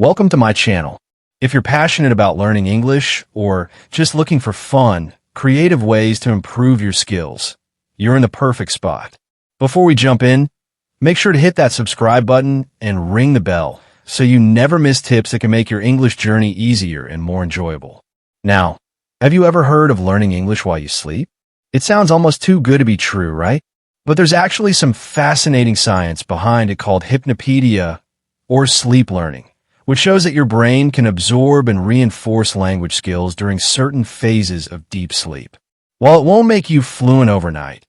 Welcome to my channel. If you're passionate about learning English or just looking for fun, creative ways to improve your skills, you're in the perfect spot. Before we jump in, make sure to hit that subscribe button and ring the bell so you never miss tips that can make your English journey easier and more enjoyable. Now, have you ever heard of learning English while you sleep? It sounds almost too good to be true, right? But there's actually some fascinating science behind it called hypnopaedia or sleep learning, which shows that your brain can absorb and reinforce language skills during certain phases of deep sleep. While it won't make you fluent overnight,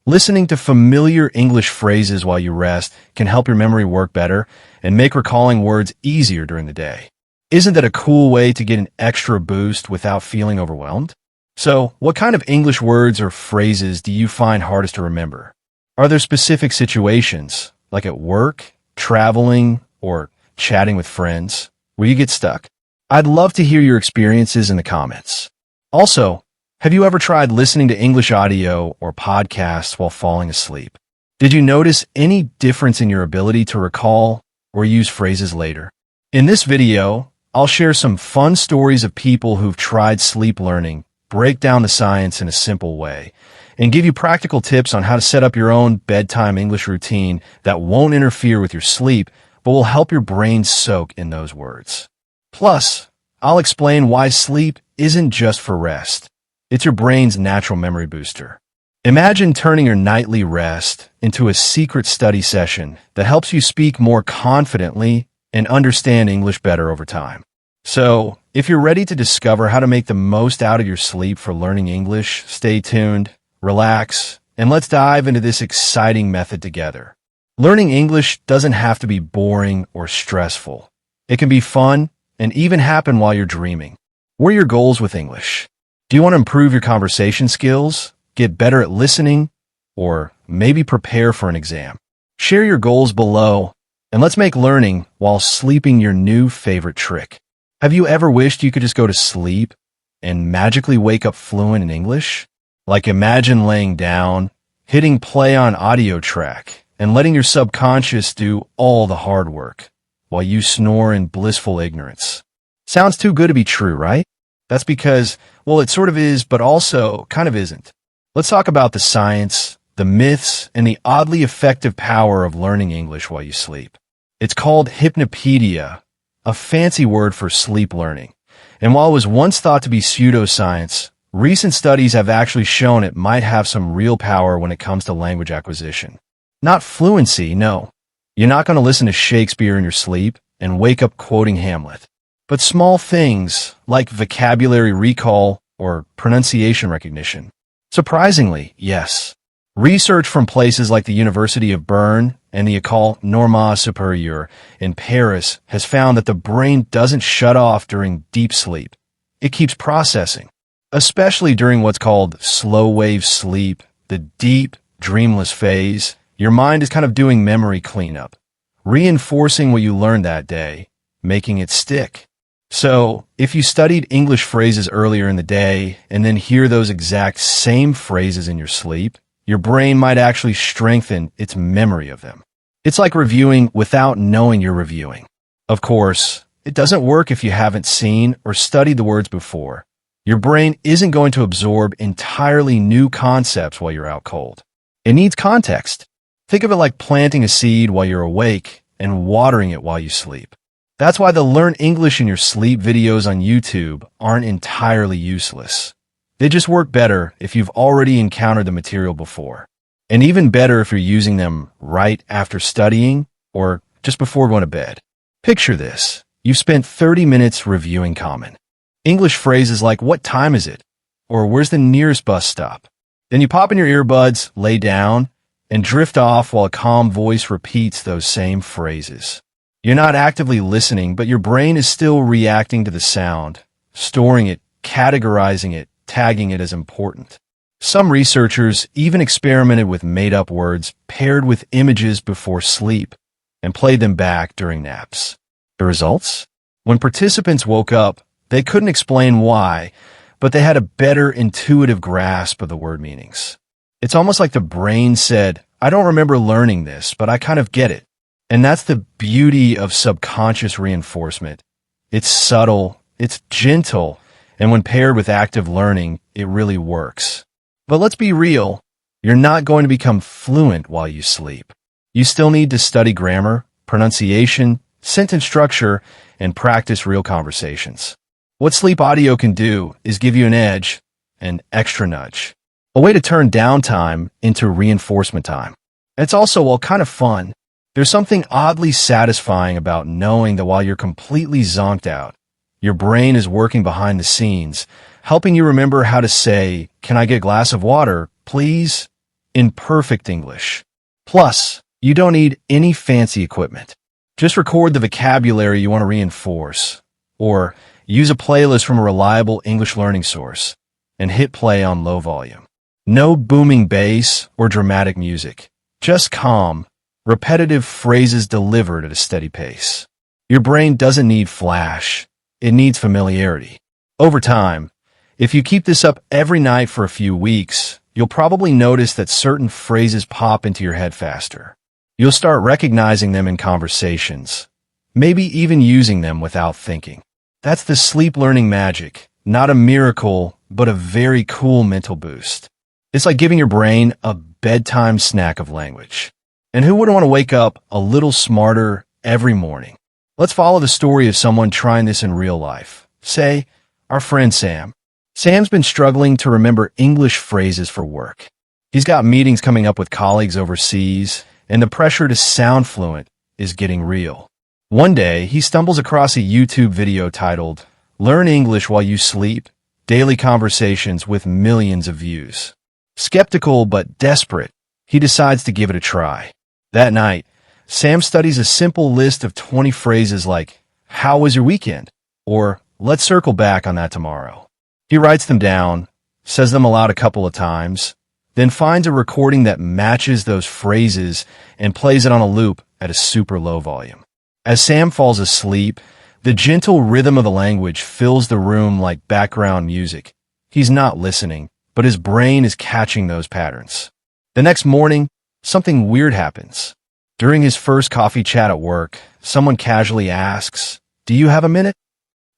listening to familiar English phrases while you rest can help your memory work better and make recalling words easier during the day. Isn't that a cool way to get an extra boost without feeling overwhelmed? So, what kind of English words or phrases do you find hardest to remember? Are there specific situations, like at work, traveling, or chatting with friends, where you get stuck? I'd love to hear your experiences in the comments. Also, have you ever tried listening to English audio or podcasts while falling asleep? Did you notice any difference in your ability to recall or use phrases later? In this video, I'll share some fun stories of people who've tried sleep learning, break down the science in a simple way, and give you practical tips on how to set up your own bedtime English routine that won't interfere with your sleep, but will help your brain soak in those words. Plus, I'll explain why sleep isn't just for rest. It's your brain's natural memory booster. Imagine turning your nightly rest into a secret study session that helps you speak more confidently and understand English better over time. So, if you're ready to discover how to make the most out of your sleep for learning English, stay tuned, relax, and let's dive into this exciting method together. Learning English doesn't have to be boring or stressful. It can be fun and even happen while you're dreaming. What are your goals with English? Do you want to improve your conversation skills, get better at listening, or maybe prepare for an exam? Share your goals below, and let's make learning while sleeping your new favorite trick. Have you ever wished you could just go to sleep and magically wake up fluent in English? Like imagine laying down, hitting play on audio track, and letting your subconscious do all the hard work while you snore in blissful ignorance. Sounds too good to be true, right? That's because, well, it sort of is, but also kind of isn't. Let's talk about the science, the myths, and the oddly effective power of learning English while you sleep. It's called hypnopaedia, a fancy word for sleep learning. And while it was once thought to be pseudoscience, recent studies have actually shown it might have some real power when it comes to language acquisition. Not fluency, no. You're not going to listen to Shakespeare in your sleep and wake up quoting Hamlet. But small things like vocabulary recall or pronunciation recognition. Surprisingly, yes. Research from places like the University of Bern and the École Normale Supérieure in Paris has found that the brain doesn't shut off during deep sleep. It keeps processing, especially during what's called slow-wave sleep, the deep, dreamless phase. Your mind is kind of doing memory cleanup, reinforcing what you learned that day, making it stick. So, if you studied English phrases earlier in the day and then hear those exact same phrases in your sleep, your brain might actually strengthen its memory of them. It's like reviewing without knowing you're reviewing. Of course, it doesn't work if you haven't seen or studied the words before. Your brain isn't going to absorb entirely new concepts while you're out cold. It needs context. Think of it like planting a seed while you're awake and watering it while you sleep. That's why the Learn English in Your Sleep videos on YouTube aren't entirely useless. They just work better if you've already encountered the material before. And even better if you're using them right after studying or just before going to bed. Picture this. You've spent 30 minutes reviewing common English phrases like, "What time is it?" or "Where's the nearest bus stop?" Then you pop in your earbuds, lay down, and drift off while a calm voice repeats those same phrases. You're not actively listening, but your brain is still reacting to the sound, storing it, categorizing it, tagging it as important. Some researchers even experimented with made-up words paired with images before sleep and played them back during naps. The results? When participants woke up, they couldn't explain why, but they had a better intuitive grasp of the word meanings. It's almost like the brain said, "I don't remember learning this, but I kind of get it." And that's the beauty of subconscious reinforcement. It's subtle, it's gentle, and when paired with active learning, it really works. But let's be real, you're not going to become fluent while you sleep. You still need to study grammar, pronunciation, sentence structure, and practice real conversations. What sleep audio can do is give you an edge, an extra nudge, a way to turn downtime into reinforcement time. It's also, well, kind of fun. There's something oddly satisfying about knowing that while you're completely zonked out, your brain is working behind the scenes, helping you remember how to say, "Can I get a glass of water, please?" in perfect English. Plus, you don't need any fancy equipment. Just record the vocabulary you want to reinforce, or use a playlist from a reliable English learning source, and hit play on low volume. No booming bass or dramatic music, just calm, repetitive phrases delivered at a steady pace. Your brain doesn't need flash, it needs familiarity. Over time, if you keep this up every night for a few weeks, you'll probably notice that certain phrases pop into your head faster. You'll start recognizing them in conversations, maybe even using them without thinking. That's the sleep learning magic, not a miracle, but a very cool mental boost. It's like giving your brain a bedtime snack of language. And who wouldn't want to wake up a little smarter every morning? Let's follow the story of someone trying this in real life. Say, our friend Sam. Sam's been struggling to remember English phrases for work. He's got meetings coming up with colleagues overseas, and the pressure to sound fluent is getting real. One day, he stumbles across a YouTube video titled, "Learn English While You Sleep, Daily Conversations with Millions of Views." Skeptical but desperate, he decides to give it a try. That night, Sam studies a simple list of 20 phrases like, "How was your weekend?" or "Let's circle back on that tomorrow." He writes them down, says them aloud a couple of times, then finds a recording that matches those phrases and plays it on a loop at a super low volume. As Sam falls asleep, the gentle rhythm of the language fills the room like background music. He's not listening, but his brain is catching those patterns. The next morning, something weird happens. During his first coffee chat at work, someone casually asks, "Do you have a minute?"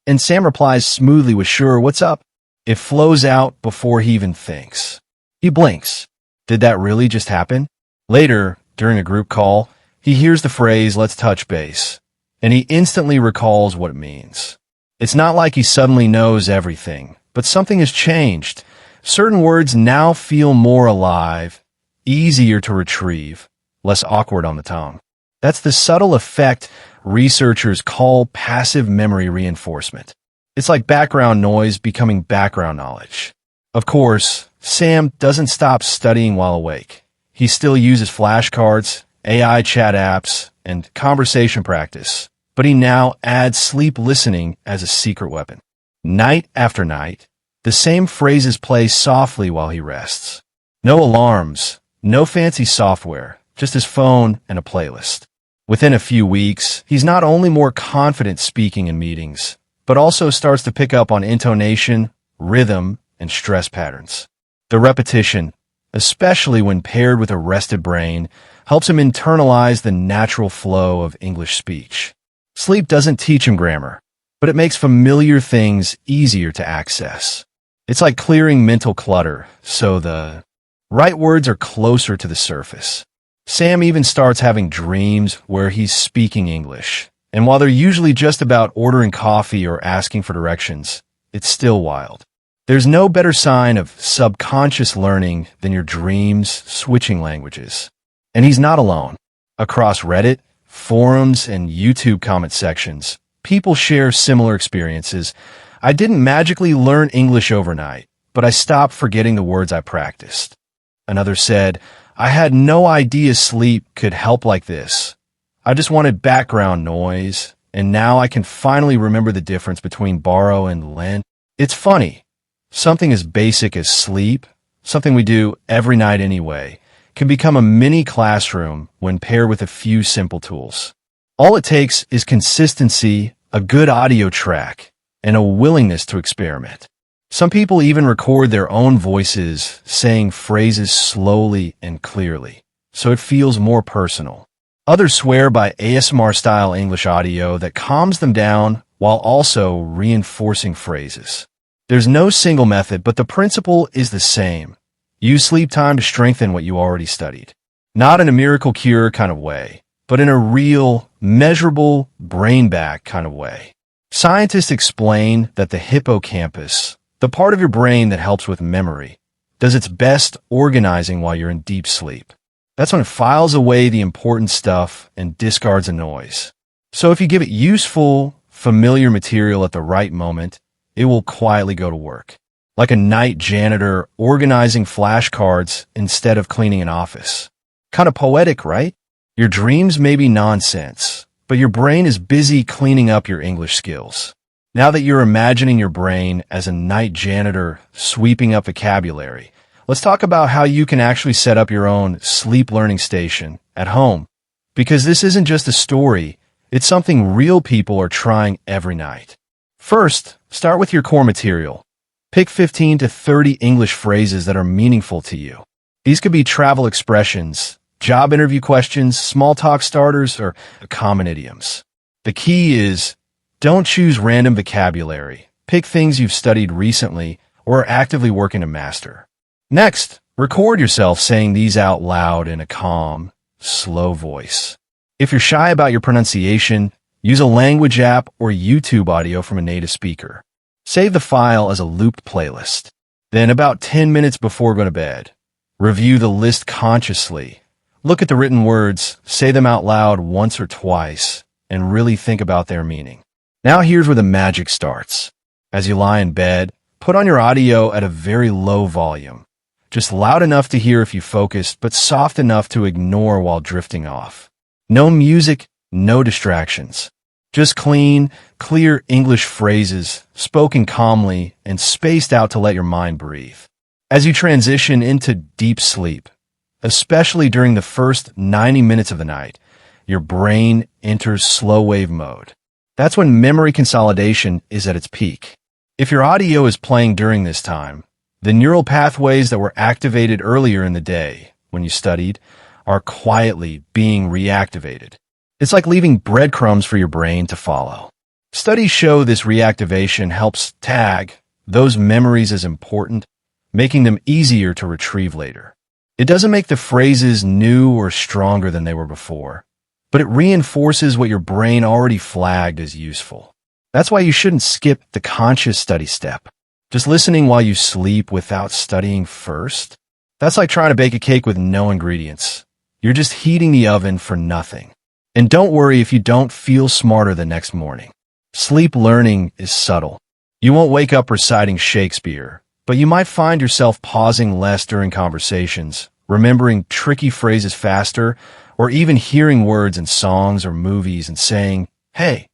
And Sam replies smoothly with, "Sure, what's up?" It flows out before he even thinks. He blinks. Did that really just happen? Later, during a group call, he hears the phrase, "Let's touch base," and he instantly recalls what it means. It's not like he suddenly knows everything, but something has changed. Certain words now feel more alive, easier to retrieve, less awkward on the tongue. That's the subtle effect researchers call passive memory reinforcement. It's like background noise becoming background knowledge. Of course, Sam doesn't stop studying while awake. He still uses flashcards, AI chat apps, and conversation practice, but he now adds sleep listening as a secret weapon. Night after night, the same phrases play softly while he rests. No alarms, no fancy software, just his phone and a playlist. Within a few weeks, he's not only more confident speaking in meetings, but also starts to pick up on intonation, rhythm, and stress patterns. The repetition, especially when paired with a rested brain, helps him internalize the natural flow of English speech. Sleep doesn't teach him grammar, but it makes familiar things easier to access. It's like clearing mental clutter, so the right words are closer to the surface. Sam even starts having dreams where he's speaking English, and while they're usually just about ordering coffee or asking for directions, it's still wild. There's no better sign of subconscious learning than your dreams switching languages. And he's not alone. Across Reddit, forums, and YouTube comment sections, people share similar experiences. "I didn't magically learn English overnight, but I stopped forgetting the words I practiced." Another said, "I had no idea sleep could help like this. I just wanted background noise, and now I can finally remember the difference between borrow and lend." It's funny. Something as basic as sleep, something we do every night anyway, can become a mini classroom when paired with a few simple tools. All it takes is consistency, a good audio track, and a willingness to experiment. Some people even record their own voices saying phrases slowly and clearly, so it feels more personal. Others swear by ASMR-style English audio that calms them down while also reinforcing phrases. There's no single method, but the principle is the same. Use sleep time to strengthen what you already studied. Not in a miracle cure kind of way, but in a real, measurable, brain-back kind of way. Scientists explain that the hippocampus, the part of your brain that helps with memory, does its best organizing while you're in deep sleep. That's when it files away the important stuff and discards the noise. So if you give it useful, familiar material at the right moment, it will quietly go to work. Like a night janitor organizing flashcards instead of cleaning an office. Kind of poetic, right? Your dreams may be nonsense, but your brain is busy cleaning up your English skills. Now that you're imagining your brain as a night janitor sweeping up vocabulary, let's talk about how you can actually set up your own sleep learning station at home. Because this isn't just a story, it's something real people are trying every night. First, start with your core material. Pick 15 to 30 English phrases that are meaningful to you. These could be travel expressions, job interview questions, small talk starters, or common idioms. The key is, don't choose random vocabulary. Pick things you've studied recently or are actively working to master. Next, record yourself saying these out loud in a calm, slow voice. If you're shy about your pronunciation, use a language app or YouTube audio from a native speaker. Save the file as a looped playlist. Then, about 10 minutes before going to bed, review the list consciously. Look at the written words, say them out loud once or twice, and really think about their meaning. Now here's where the magic starts. As you lie in bed, put on your audio at a very low volume. Just loud enough to hear if you focus, but soft enough to ignore while drifting off. No music, no distractions. Just clean, clear English phrases, spoken calmly and spaced out to let your mind breathe. As you transition into deep sleep, especially during the first 90 minutes of the night, your brain enters slow wave mode. That's when memory consolidation is at its peak. If your audio is playing during this time, the neural pathways that were activated earlier in the day when you studied are quietly being reactivated. It's like leaving breadcrumbs for your brain to follow. Studies show this reactivation helps tag those memories as important, making them easier to retrieve later. It doesn't make the phrases new or stronger than they were before, but it reinforces what your brain already flagged as useful. That's why you shouldn't skip the conscious study step. Just listening while you sleep without studying first? That's like trying to bake a cake with no ingredients. You're just heating the oven for nothing. And don't worry if you don't feel smarter the next morning. Sleep learning is subtle. You won't wake up reciting Shakespeare, but you might find yourself pausing less during conversations, remembering tricky phrases faster, or even hearing words in songs or movies and saying, "Hey,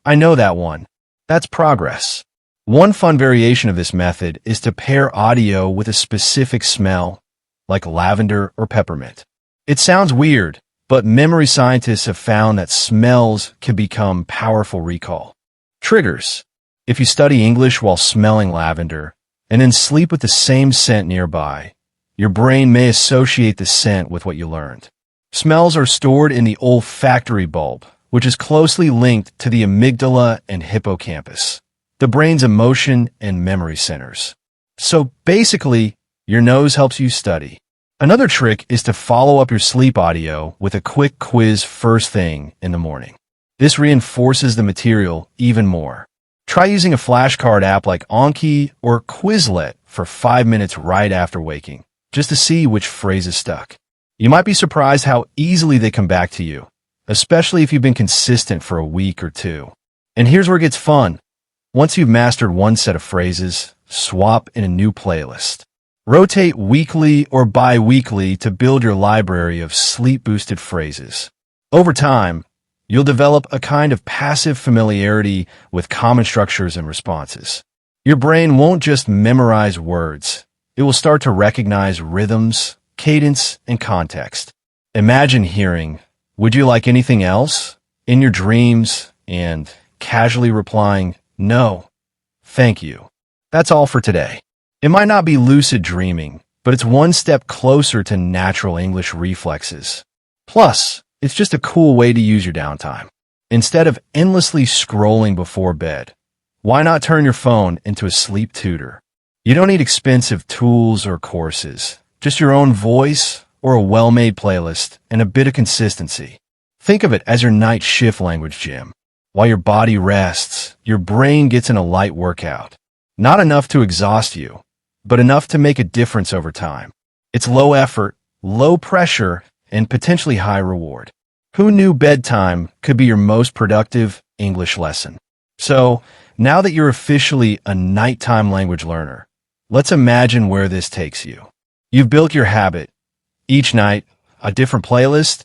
I know that one." That's progress. One fun variation of this method is to pair audio with a specific smell, like lavender or peppermint. It sounds weird, but memory scientists have found that smells can become powerful recall triggers. If you study English while smelling lavender and then sleep with the same scent nearby, your brain may associate the scent with what you learned. Smells are stored in the olfactory bulb, which is closely linked to the amygdala and hippocampus, the brain's emotion and memory centers. So basically, your nose helps you study. Another trick is to follow up your sleep audio with a quick quiz first thing in the morning. This reinforces the material even more. Try using a flashcard app like Anki or Quizlet for 5 minutes right after waking, just to see which phrases stuck. You might be surprised how easily they come back to you, especially if you've been consistent for a week or two. And here's where it gets fun. Once you've mastered one set of phrases, swap in a new playlist. Rotate weekly or bi-weekly to build your library of sleep-boosted phrases. Over time, you'll develop a kind of passive familiarity with common structures and responses. Your brain won't just memorize words. It will start to recognize rhythms, cadence, and context. Imagine hearing, "Would you like anything else?" in your dreams and casually replying, "No, thank you." That's all for today. It might not be lucid dreaming, but it's one step closer to natural English reflexes. Plus, It's just a cool way to use your downtime. Instead of endlessly scrolling before bed, why not turn your phone into a sleep tutor? You don't need expensive tools or courses, just your own voice or a well-made playlist and a bit of consistency. Think of it as your night shift language gym. While your body rests, your brain gets in a light workout. Not enough to exhaust you, but enough to make a difference over time. It's low effort, low pressure, and potentially high reward. Who knew bedtime could be your most productive English lesson? So, now that you're officially a nighttime language learner, let's imagine where this takes you. You've built your habit. Each night, a different playlist.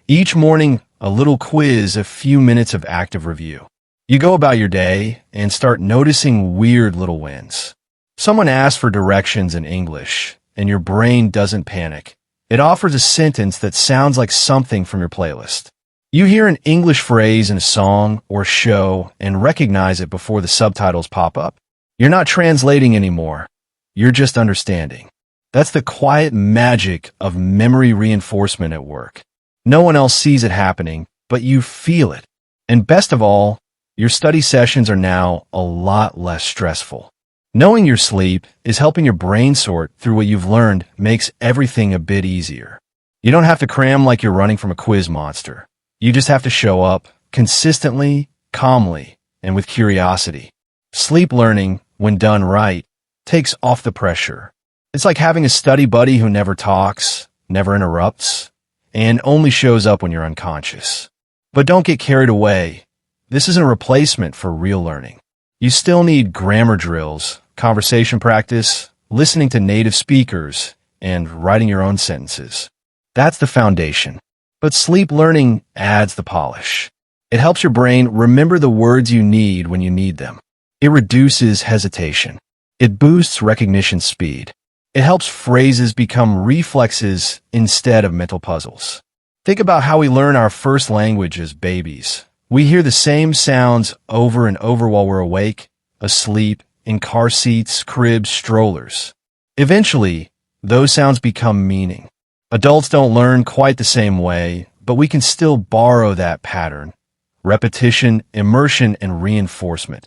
Each morning, a little quiz, a few minutes of active review. You go about your day and start noticing weird little wins. Someone asks for directions in English, and your brain doesn't panic. It offers a sentence that sounds like something from your playlist. You hear an English phrase in a song or show and recognize it before the subtitles pop up. You're not translating anymore. You're just understanding. That's the quiet magic of memory reinforcement at work. No one else sees it happening, but you feel it. And best of all, your study sessions are now a lot less stressful. Knowing your sleep is helping your brain sort through what you've learned makes everything a bit easier. You don't have to cram like you're running from a quiz monster. You just have to show up consistently, calmly, and with curiosity. Sleep learning, when done right, takes off the pressure. It's like having a study buddy who never talks, never interrupts, and only shows up when you're unconscious. But don't get carried away. This isn't a replacement for real learning. You still need grammar drills, conversation practice, listening to native speakers, and writing your own sentences. That's the foundation. But sleep learning adds the polish. It helps your brain remember the words you need when you need them. It reduces hesitation. It boosts recognition speed. It helps phrases become reflexes instead of mental puzzles. Think about how we learn our first language as babies. We hear the same sounds over and over while we're awake, asleep, in car seats, cribs, strollers. Eventually, those sounds become meaning. Adults don't learn quite the same way, but we can still borrow that pattern. Repetition, immersion, and reinforcement,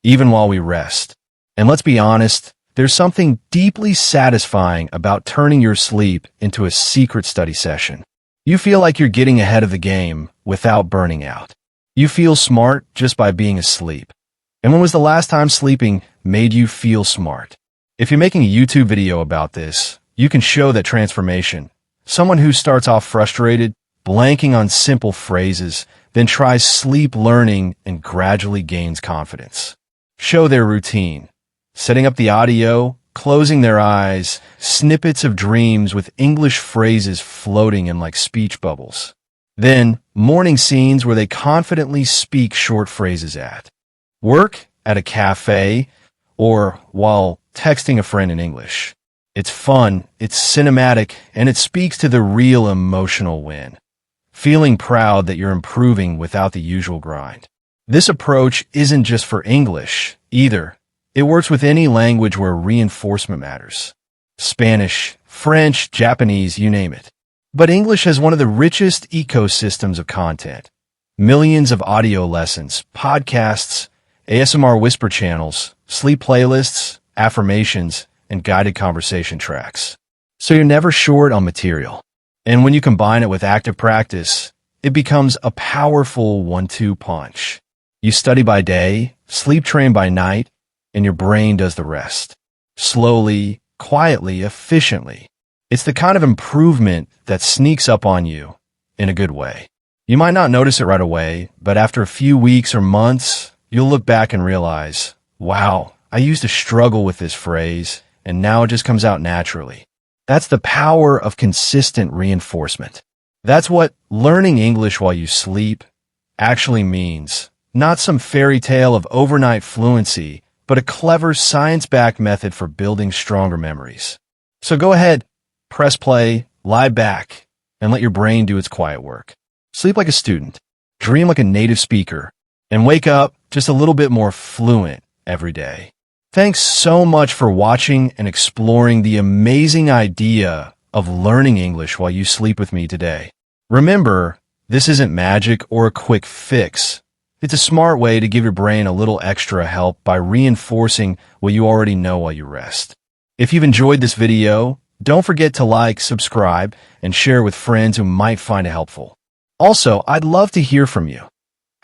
even while we rest. And let's be honest, there's something deeply satisfying about turning your sleep into a secret study session. You feel like you're getting ahead of the game without burning out. You feel smart just by being asleep. And when was the last time sleeping made you feel smart? If you're making a YouTube video about this, you can show that transformation. Someone who starts off frustrated, blanking on simple phrases, then tries sleep learning and gradually gains confidence. Show their routine. Setting up the audio, closing their eyes, snippets of dreams with English phrases floating in like speech bubbles. Then, morning scenes where they confidently speak short phrases at work, at a cafe, or while texting a friend in English. It's fun, it's cinematic, and it speaks to the real emotional win. Feeling proud that you're improving without the usual grind. This approach isn't just for English, either. It works with any language where reinforcement matters. Spanish, French, Japanese, you name it. But English has one of the richest ecosystems of content. Millions of audio lessons, podcasts, ASMR whisper channels, sleep playlists, affirmations, and guided conversation tracks. So you're never short on material. And when you combine it with active practice, it becomes a powerful 1-2 punch. You study by day, sleep train by night, and your brain does the rest. Slowly, quietly, efficiently. It's the kind of improvement that sneaks up on you in a good way. You might not notice it right away, but after a few weeks or months, you'll look back and realize, wow, I used to struggle with this phrase, and now it just comes out naturally. That's the power of consistent reinforcement. That's what learning English while you sleep actually means. Not some fairy tale of overnight fluency, but a clever science-backed method for building stronger memories. So go ahead, press play, lie back, and let your brain do its quiet work. Sleep like a student, dream like a native speaker, and wake up just a little bit more fluent every day. Thanks so much for watching and exploring the amazing idea of learning English while you sleep with me today. Remember, This isn't magic or a quick fix. It's a smart way to give your brain a little extra help by reinforcing what you already know while you rest. If you've enjoyed this video, don't forget to like, subscribe, and share with friends who might find it helpful. Also, I'd love to hear from you.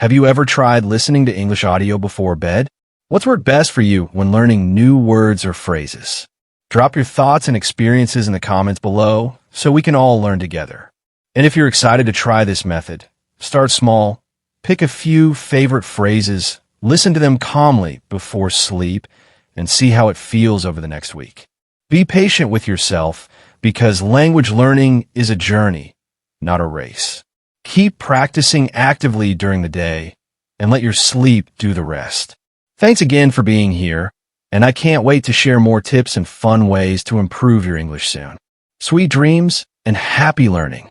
Have you ever tried listening to English audio before bed? What's worked best for you when learning new words or phrases? Drop your thoughts and experiences in the comments below so we can all learn together. And if you're excited to try this method, start small, pick a few favorite phrases, listen to them calmly before sleep, and see how it feels over the next week. Be patient with yourself because language learning is a journey, not a race. Keep practicing actively during the day and let your sleep do the rest. Thanks again for being here, and I can't wait to share more tips and fun ways to improve your English soon. Sweet dreams and happy learning.